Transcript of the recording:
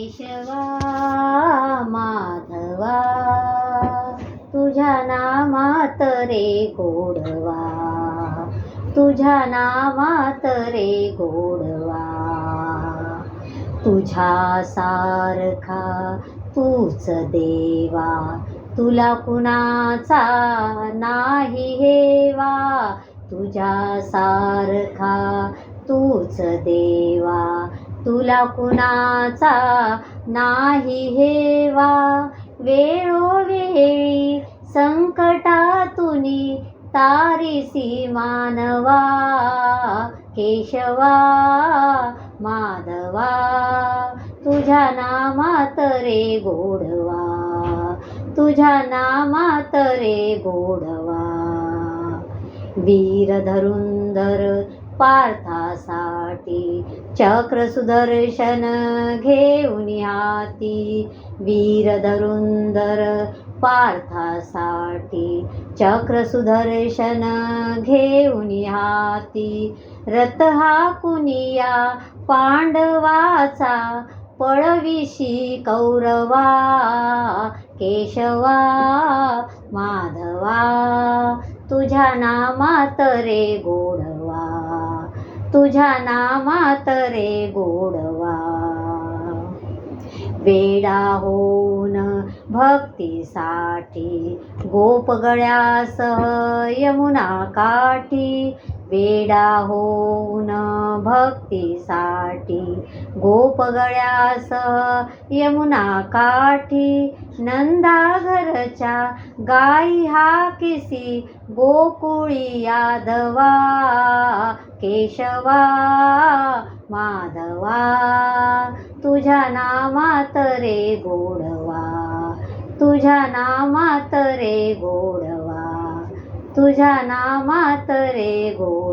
केशवा माधवा तुझ्या नामात रे गोडवा, तुझ्या नामात रे गोडवा. तुझ्या सारखा तूच देवा, तुला कुणाचा नाही हेवा. तुझ्या सारखा तूच देवा, तुला कुणाचा नाही हेवा. वेळोवेळी संकटातुनी तारिसी मानवा, केशवा माधवा तुझ्या नामात रे गोडवा, तुझ्या नामात रे गोडवा. वीर धरुंधर पार्थासाठी चक्र सुदर्शन घेऊन हाती. वीर धरुंधर पार्थासाठी चक्र सुदर्शन घेऊन हाती. रथ हाकुनिया पांडवाचा पळविशी कौरवा, केशवा माधवा तुझ्या नामात रे गोडवा, तुझ्या नामात रे गोडवा. वेडा होऊन भक्तीसाठी गोप गळ्यासह यमुना काठी. वेडा होऊन भक्तीसाठी गोप गळ्यासह यमुना काठी. नंदा घरच्या गाई हाकिसी गोकुळी यादवा, केशवा माधवा तुझ्या नामात रे गोडवा, तुझ्या नामात रे गोडवा, तुझ्या नामात रे गोडवा.